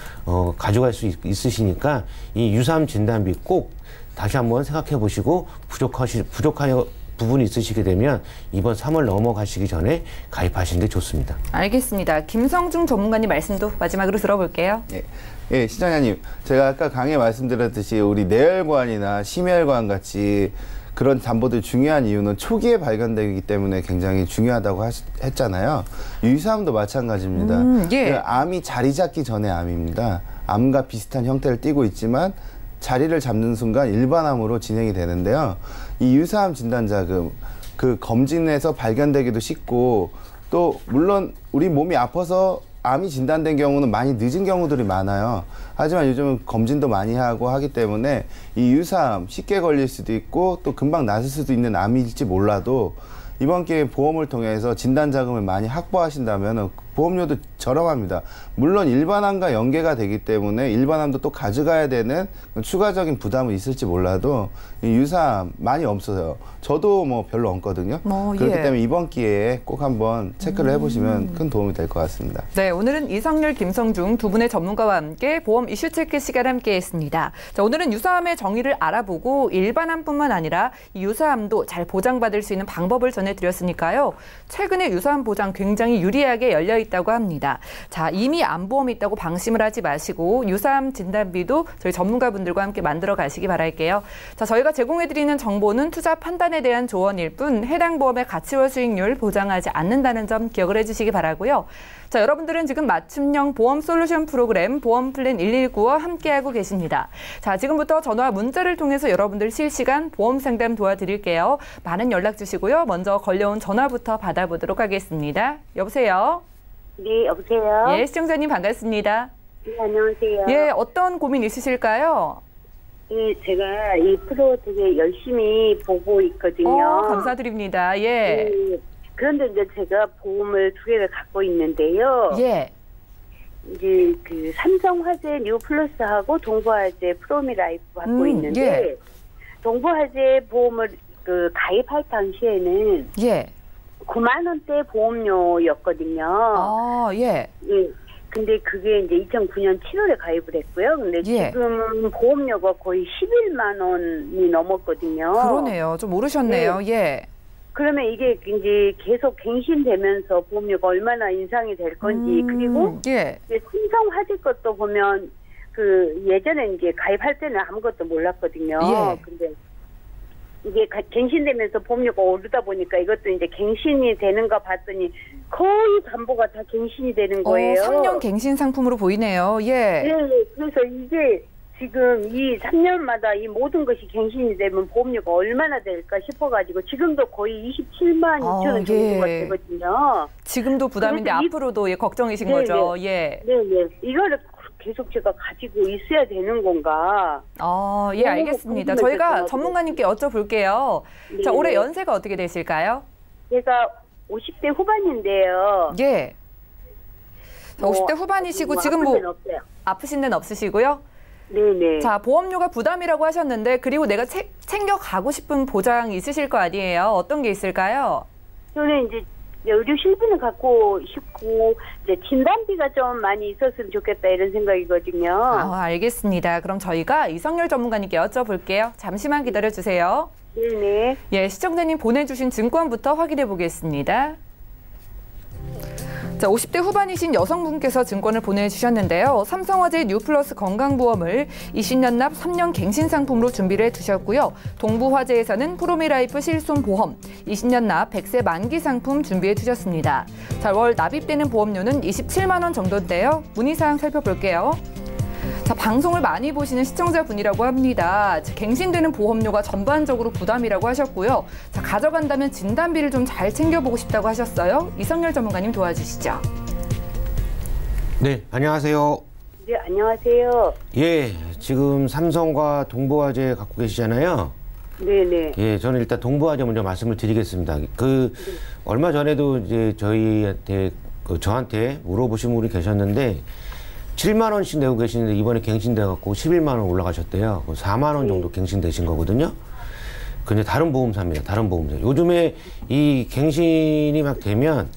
가져갈 수 있으시니까 이 유사암 진단비 꼭 다시 한번 생각해 보시고, 부족한 부분이 있으시게 되면 이번 3월 넘어가시기 전에 가입하시는 게 좋습니다. 알겠습니다. 김성중 전문가님 말씀도 마지막으로 들어볼게요. 예, 시청자님, 제가 아까 강의 말씀드렸듯이 우리 뇌혈관이나 심혈관 같이 그런 담보들이 중요한 이유는 초기에 발견되기 때문에 굉장히 중요하다고 했잖아요. 유사암도 마찬가지입니다. 예. 암이 자리 잡기 전에 암입니다. 암과 비슷한 형태를 띠고 있지만 자리를 잡는 순간 일반암으로 진행이 되는데요. 이 유사암 진단자금, 검진에서 발견되기도 쉽고, 또 물론 우리 몸이 아파서 암이 진단된 경우는 많이 늦은 경우들이 많아요. 하지만 요즘은 검진도 많이 하고 하기 때문에 이 유사암 쉽게 걸릴 수도 있고 또 금방 나을 수도 있는 암일지 몰라도 이번 기회에 보험을 통해서 진단 자금을 많이 확보하신다면 보험료도 저렴합니다. 물론 일반암과 연계가 되기 때문에 일반암도 또 가져가야 되는 추가적인 부담은 있을지 몰라도 이 유사암 많이 없어요. 저도 뭐 별로 없거든요. 그렇기 예. 때문에 이번 기회에 꼭 한번 체크를 해보시면 큰 도움이 될 것 같습니다. 네, 오늘은 이성률, 김성중 두 분의 전문가와 함께 보험 이슈 체크 시간 함께했습니다. 자, 오늘은 유사암의 정의를 알아보고 일반암뿐만 아니라 이 유사암도 잘 보장받을 수 있는 방법을 전해드렸으니까요. 최근에 유사암 보장 굉장히 유리하게 열려 있다고 합니다. 자, 이미 암보험이 있다고 방심을 하지 마시고 유사암 진단비도 저희 전문가분들과 함께 만들어 가시기 바랄게요. 자, 저희가 제공해드리는 정보는 투자 판단에 대한 조언일 뿐 해당 보험의 가치와 수익률 보장하지 않는다는 점 기억을 해주시기 바라고요. 자, 여러분들은 지금 맞춤형 보험 솔루션 프로그램 보험 플랜 119와 함께하고 계십니다. 자, 지금부터 전화 문자를 통해서 여러분들 실시간 보험 상담 도와드릴게요. 많은 연락 주시고요. 먼저 걸려온 전화부터 받아보도록 하겠습니다. 여보세요? 네, 여보세요? 예, 시청자님 반갑습니다. 네, 안녕하세요. 예, 어떤 고민 있으실까요? 예, 제가 이 프로 되게 열심히 보고 있거든요. 감사드립니다. 예. 예, 그런데 이제 제가 보험을 2개를 갖고 있는데요. 예. 이제 그 삼성화재 뉴플러스하고 동부화재 프로미라이프 갖고 있는데, 예. 동부화재 보험을 그 가입할 당시에는 예. 9만 원대 보험료였거든요. 예. 예. 근데 그게 이제 2009년 7월에 가입을 했고요. 근데 예. 지금 보험료가 거의 11만 원이 넘었거든요. 그러네요. 좀 오르셨네요. 예. 그러면 이게 이제 계속 갱신되면서 보험료가 얼마나 인상이 될 건지, 그리고 예. 이제 삼성화재 것도 보면 그 예전에 이제 가입할 때는 아무것도 몰랐거든요. 예. 근데 이게 갱신되면서 보험료가 오르다 보니까 이것도 이제 갱신이 되는가 봤더니 거의 담보가 다 갱신이 되는 거예요. 3년 갱신 상품으로 보이네요. 예. 네, 그래서 이게 지금 이 3년마다 이 모든 것이 갱신이 되면 보험료가 얼마나 될까 싶어가지고 지금도 거의 27만 2천 원 정도가 예. 되거든요. 지금도 부담인데 그래서 앞으로도 걱정이신 네네. 거죠. 예. 네네. 이거를 계속 제가 가지고 있어야 되는 건가? 예, 알겠습니다. 저희가 전문가님께 여쭤볼게요. 네. 자, 올해 연세가 어떻게 되실까요? 제가 50대 후반인데요. 예. 자, 50대 후반이시고 지금 뭐 없어요. 아프신 데는 없으시고요. 네네. 자, 보험료가 부담이라고 하셨는데 그리고 내가 챙겨가고 싶은 보장이 있으실 거 아니에요? 어떤 게 있을까요? 저는 이제 의료 실비는 갖고 싶고 이제 진단비가 좀 많이 있었으면 좋겠다 이런 생각이거든요. 알겠습니다. 그럼 저희가 이성열 전문가님께 여쭤볼게요. 잠시만 기다려주세요. 네네. 예, 시청자님 보내주신 증권부터 확인해 보겠습니다. 자, 50대 후반이신 여성분께서 증권을 보내주셨는데요. 삼성화재 뉴플러스 건강보험을 20년 납 3년 갱신 상품으로 준비를 해두셨고요. 동부화재에서는 프로미라이프 실손보험 20년 납 100세 만기 상품 준비해 두셨습니다. 자, 월 납입되는 보험료는 27만 원 정도인데요. 문의사항 살펴볼게요. 자, 방송을 많이 보시는 시청자분이라고 합니다. 갱신되는 보험료가 전반적으로 부담이라고 하셨고요. 자, 가져간다면 진단비를 좀 잘 챙겨보고 싶다고 하셨어요. 이성열 전문가님 도와주시죠. 네, 안녕하세요. 네, 안녕하세요. 예, 지금 삼성과 동부화재 갖고 계시잖아요. 네네. 예, 저는 일단 동부화재 먼저 말씀을 드리겠습니다. 얼마 전에도 이제 저한테 물어보신 분이 계셨는데 7만 원씩 내고 계시는데 이번에 갱신돼갖고 11만 원 올라가셨대요. 4만 원 정도 갱신되신 거거든요. 근데 다른 보험사입니다. 다른 보험사. 요즘에 이 갱신이 막 되면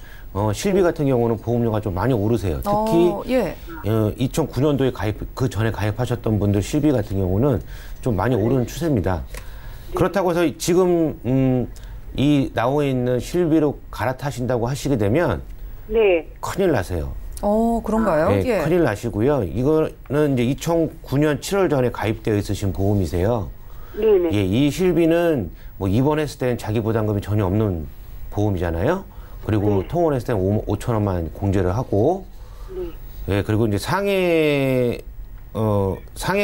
실비 같은 경우는 보험료가 좀 많이 오르세요. 특히 예. 2009년도에 그 전에 가입하셨던 분들 실비 같은 경우는 좀 많이 오르는 추세입니다. 그렇다고 해서 지금 이 나와 있는 실비로 갈아타신다고 하시게 되면 네. 큰일 나세요. 그런가요? 네, 예. 큰일 나시고요. 이거는 이제 2009년 7월 전에 가입되어 있으신 보험이세요. 네네. 예, 이 실비는 뭐 입원했을 때는 자기 부담금이 전혀 없는 보험이잖아요. 그리고 통원했을 때는 5천 원만 공제를 하고, 예, 그리고 이제 상해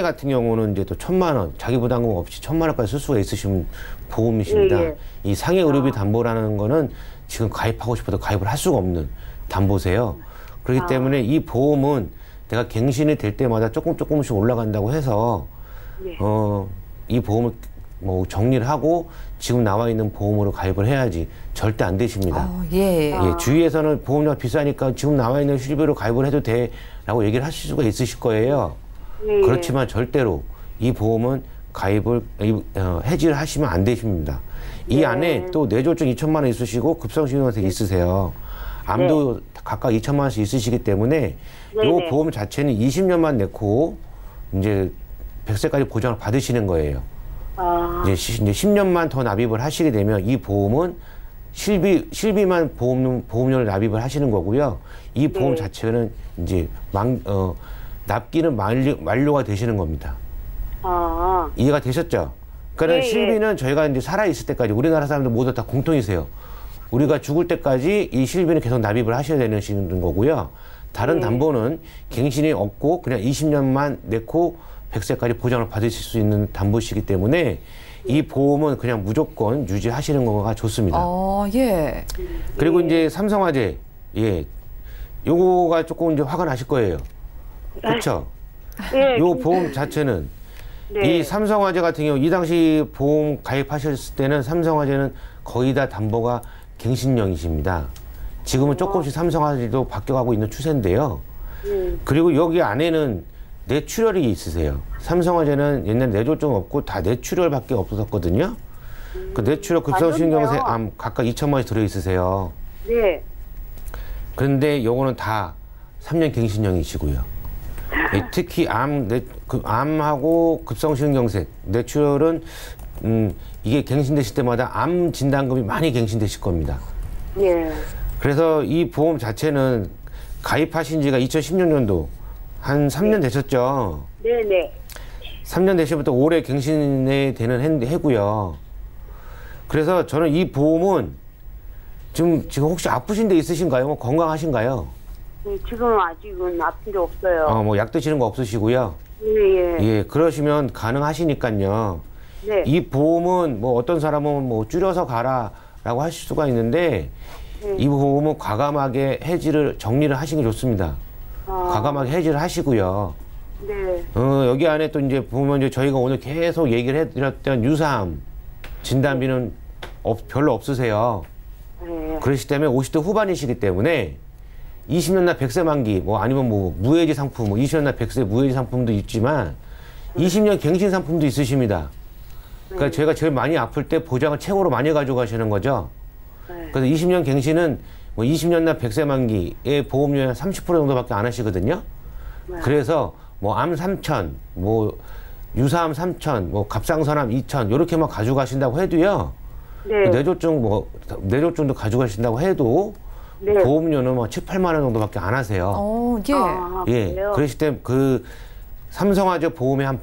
같은 경우는 이제 또 1,000만 원, 자기 부담금 없이 1,000만 원까지 쓸 수가 있으신 보험이십니다. 예. 이 상해 의료비 담보라는 거는 지금 가입하고 싶어도 가입을 할 수가 없는 담보세요. 그렇기 때문에 이 보험은 내가 갱신이 될 때마다 조금씩 올라간다고 해서 이 보험을 뭐 정리를 하고 지금 나와 있는 보험으로 가입을 해야지 절대 안 되십니다. 예. 예, 주위에서는 보험료가 비싸니까 지금 나와 있는 실비로 가입을 해도 돼라고 얘기를 하실 수가 있으실 거예요. 예. 그렇지만 절대로 이 보험은 가입을 해지를 하시면 안 되십니다. 이 안에 또 뇌졸중 2천만 원 있으시고 급성심근경색 있으세요. 암도 각각 2천만 원씩 있으시기 때문에 이 보험 자체는 20년만 내고 이제 100세까지 보장을 받으시는 거예요. 이제 10년만 더 납입을 하시게 되면 이 보험은 실비만 보험료를 납입을 하시는 거고요. 이 보험 자체는 이제 납기는 만료가 되시는 겁니다. 이해가 되셨죠? 그러니까 실비는 저희가 이제 살아있을 때까지 우리나라 사람들 모두 다 공통이세요. 우리가 죽을 때까지 이 실비는 계속 납입을 하셔야 되는 거고요. 다른 담보는 갱신이 없고 그냥 20년만 내고 100세까지 보장을 받으실 수 있는 담보시기 때문에 이 보험은 그냥 무조건 유지하시는 거가 좋습니다. 예. 그리고 이제 삼성화재, 예. 요거가 조금 이제 화가 나실 거예요. 그렇죠? 예. 요 보험 자체는 이 삼성화재 같은 경우 이 당시 보험 가입하셨을 때는 삼성화재는 거의 다 담보가 갱신형이십니다. 지금은 조금씩 삼성화재도 바뀌어가고 있는 추세인데요. 그리고 여기 안에는 뇌출혈이 있으세요. 삼성화재는 옛날에 뇌졸중 없고 다 뇌출혈밖에 없었거든요. 그 뇌출혈 급성심근경색 암 각각 2천만 원씩 들어있으세요. 네. 그런데 요거는 다 3년 갱신형이시고요. 예, 특히 암하고 급성심근경색, 뇌출혈은 이게 갱신되실 때마다 암 진단금이 많이 갱신되실 겁니다. 예. 그래서 이 보험 자체는 가입하신 지가 2016년도 한 3년 되셨죠? 네네. 3년 되시부터 올해 갱신이 되는 해고요. 그래서 저는 이 보험은 지금 혹시 아프신 데 있으신가요? 뭐 건강하신가요? 네, 지금 아직은 아픈 데 없어요. 뭐 약 드시는 거 없으시고요. 예. 예, 그러시면 가능하시니까요. 네. 이 보험은 뭐 어떤 사람은 뭐 줄여서 가라라고 하실 수가 있는데 이 보험은 과감하게 정리를 하시는 게 좋습니다. 과감하게 해지를 하시고요. 네. 여기 안에 또 이제 보면 이제 저희가 오늘 계속 얘기를 해드렸던 유사암 진단비는 별로 없으세요. 네. 그러시기 때문에 50대 후반이시기 때문에 20년 날 100세 만기, 뭐 아니면 뭐 무해지 상품, 뭐 20년 날 100세 무해지 상품도 있지만 20년 갱신 상품도 있으십니다. 그러니까 저희가 제일 많이 아플 때 보장을 최고로 많이 가져가시는 거죠. 그래서 20년 갱신은 뭐 20년 날 100세 만기의 보험료의 30% 정도밖에 안 하시거든요. 그래서 뭐 암 3천, 뭐 유사암 3천, 뭐 갑상선암 2천 이렇게만 가져가신다고 해도요. 네. 뇌졸중도 가져가신다고 해도 보험료는 뭐 7, 8만 원 정도밖에 안 하세요. 예. 예. 그러실 때 그 삼성화재 보험의 한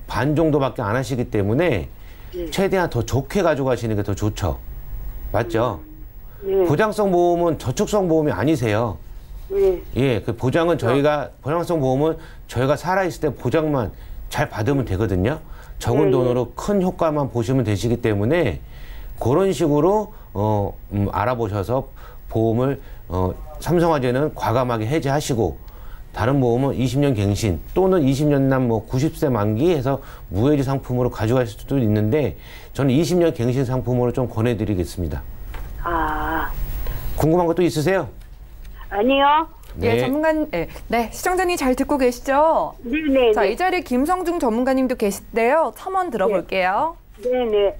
반 정도밖에 안 하시기 때문에 최대한 더 좋게 가져가시는 게 더 좋죠. 맞죠? 보장성 보험은 저축성 보험이 아니세요. 예, 그 보장은 보장성 보험은 저희가 살아있을 때 보장만 잘 받으면 되거든요. 적은 돈으로 큰 효과만 보시면 되시기 때문에 그런 식으로 알아보셔서 보험을 삼성화재는 과감하게 해지하시고 다른 보험은 20년 갱신 또는 20년 남 뭐 90세 만기 해서 무해지 상품으로 가져가실 수도 있는데 저는 20년 갱신 상품으로 좀 권해드리겠습니다. 궁금한 것도 있으세요? 아니요. 예, 전문가님, 네, 시청자님 잘 듣고 계시죠? 네네. 자, 이 자리에 김성중 전문가님도 계신데요. 첨언 들어볼게요. 네네.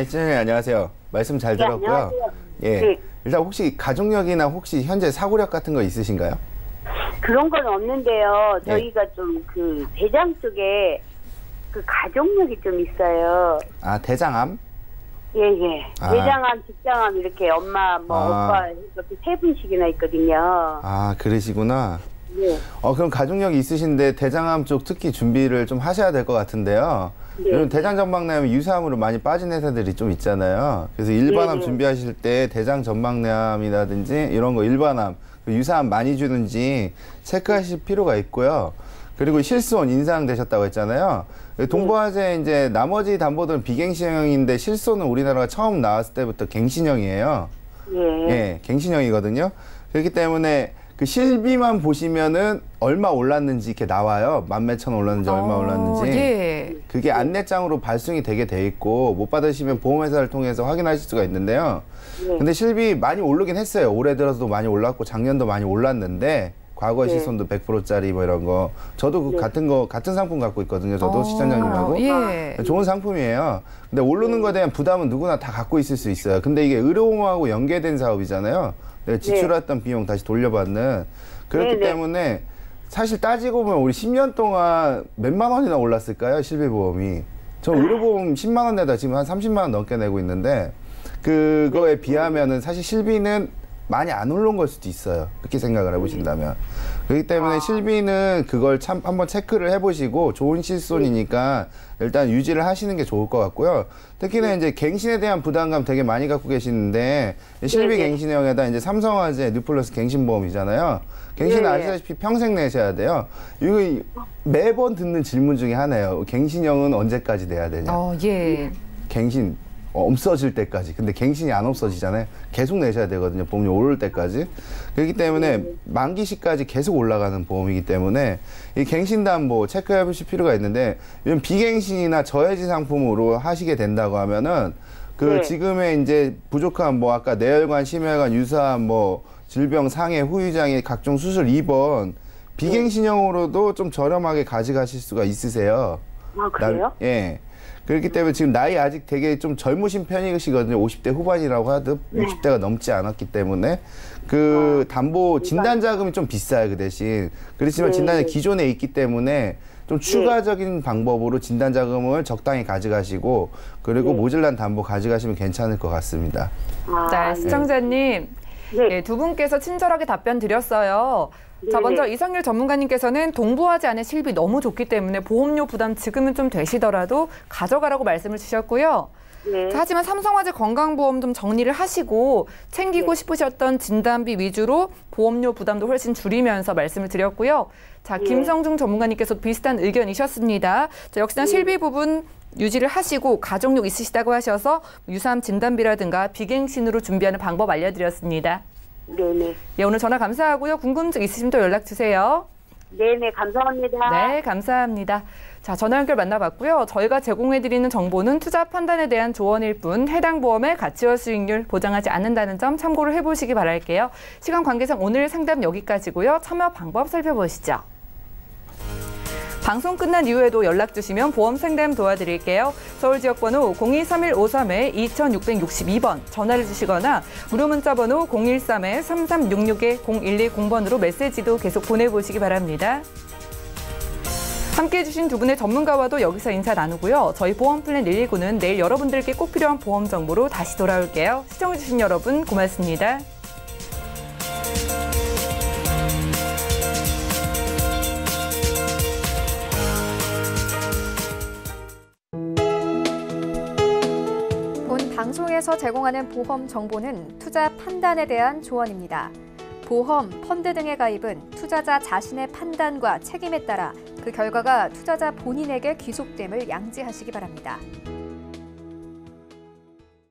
시청자님 안녕하세요. 말씀 잘 들었고요. 안녕하세요. 예. 네. 일단 혹시 가족력이나 혹시 현재 사고력 같은 거 있으신가요? 그런 건 없는데요. 저희가 좀 그 대장 쪽에 그 가족력이 좀 있어요. 대장암? 예. 대장암, 직장암 이렇게 엄마, 오빠 이렇게 세 분씩이나 있거든요. 그러시구나. 네. 그럼 가족력이 있으신데 대장암 쪽 특히 준비를 좀 하셔야 될 것 같은데요. 네. 대장전망내암이 유사암으로 많이 빠진 회사들이 좀 있잖아요. 그래서 일반암 준비하실 때 대장전망내암이라든지 이런 거 일반암, 유사암 많이 주는지 체크하실 필요가 있고요. 그리고 실손 인상되셨다고 했잖아요. 동부화재 이제 나머지 담보들은 비갱신형인데 실손은 우리나라가 처음 나왔을 때부터 갱신형이에요. 예, 갱신형이거든요. 그렇기 때문에 그 실비만 보시면은 얼마 올랐는지 이렇게 나와요. 만몇천 올랐는지 얼마 올랐는지. 예. 그게 안내장으로 발송이 되게 돼 있고 못 받으시면 보험회사를 통해서 확인하실 수가 있는데요. 근데 실비 많이 오르긴 했어요. 올해 들어서도 많이 올랐고 작년도 많이 올랐는데 과거의 시손도 100%짜리 뭐 이런 거. 저도 그 같은 상품 갖고 있거든요. 저도 시청자님하고. 예. 좋은 상품이에요. 근데 오르는 거에 대한 부담은 누구나 다 갖고 있을 수 있어요. 근데 이게 의료보험하고 연계된 사업이잖아요. 내가 지출했던 비용 다시 돌려받는. 그렇기 때문에 사실 따지고 보면 우리 10년 동안 몇만 원이나 올랐을까요? 실비보험이. 저 의료보험 10만 원 내다 지금 한 30만 원 넘게 내고 있는데 그거에 비하면은 사실 실비는 많이 안 오른 걸 수도 있어요. 그렇게 생각을 해보신다면. 그렇기 때문에 실비는 그걸 참 한번 체크를 해보시고 좋은 실손이니까 일단 유지를 하시는 게 좋을 것 같고요. 특히나 이제 갱신에 대한 부담감 되게 많이 갖고 계시는데 실비 갱신형에다 이제 삼성화재 뉴플러스 갱신보험이잖아요. 갱신은 아시다시피 평생 내셔야 돼요. 이거 매번 듣는 질문 중에 하나예요. 갱신형은 언제까지 내야 되냐. 예. 갱신 없어질 때까지. 근데 갱신이 안 없어지잖아요. 계속 내셔야 되거든요. 보험료 오를 때까지. 그렇기 때문에 만기시까지 계속 올라가는 보험이기 때문에 이 갱신담보 체크해 보실 필요가 있는데 이런 비갱신이나 저해지 상품으로 하시게 된다고 하면은 그 지금의 이제 부족한 뭐 아까 뇌혈관, 심혈관, 유사암 뭐 질병, 상해, 후유장애, 각종 수술 입원 비갱신형으로도 좀 저렴하게 가져가실 수가 있으세요. 아, 그래요? 예. 그렇기 때문에 지금 나이 아직 되게 좀 젊으신 편이시거든요. 50대 후반이라고 하듯 60대가 넘지 않았기 때문에 그 담보 진단 자금이 좀 비싸요. 그 대신 그렇지만 진단이 기존에 있기 때문에 좀 추가적인 방법으로 진단 자금을 적당히 가져가시고 그리고 모질란 담보 가져가시면 괜찮을 것 같습니다. 네, 시청자님. 예, 두 분께서 친절하게 답변 드렸어요. 자, 먼저 이성일 전문가님께서는 동부화재 안에 실비 너무 좋기 때문에 보험료 부담 지금은 좀 되시더라도 가져가라고 말씀을 주셨고요. 자, 하지만 삼성화재 건강보험 좀 정리를 하시고 챙기고 싶으셨던 진단비 위주로 보험료 부담도 훨씬 줄이면서 말씀을 드렸고요. 자, 김성중 전문가님께서도 비슷한 의견이셨습니다. 자, 역시나 실비 부분 유지를 하시고 가족력 있으시다고 하셔서 유사암 진단비라든가 비갱신으로 준비하는 방법 알려드렸습니다. 네네. 예, 오늘 전화 감사하고요. 궁금증 있으시면 또 연락 주세요. 네네, 감사합니다. 네, 감사합니다. 자, 전화 연결 만나봤고요. 저희가 제공해드리는 정보는 투자 판단에 대한 조언일 뿐 해당 보험의 가치와 수익률 보장하지 않는다는 점 참고를 해보시기 바랄게요. 시간 관계상 오늘 상담 여기까지고요. 참여 방법 살펴보시죠. 방송 끝난 이후에도 연락 주시면 보험 상담 도와드릴게요. 서울 지역번호 023-153-2662번 전화를 주시거나 무료 문자번호 013-3366-0110번으로 메시지도 계속 보내보시기 바랍니다. 함께해 주신 두 분의 전문가와도 여기서 인사 나누고요. 저희 보험플랜 119는 내일 여러분들께 꼭 필요한 보험 정보로 다시 돌아올게요. 시청해 주신 여러분 고맙습니다. 방송에서 제공하는 보험 정보는 투자 판단에 대한 조언입니다. 보험, 펀드 등의 가입은 투자자 자신의 판단과 책임에 따라 그 결과가 투자자 본인에게 귀속됨을 양지하시기 바랍니다.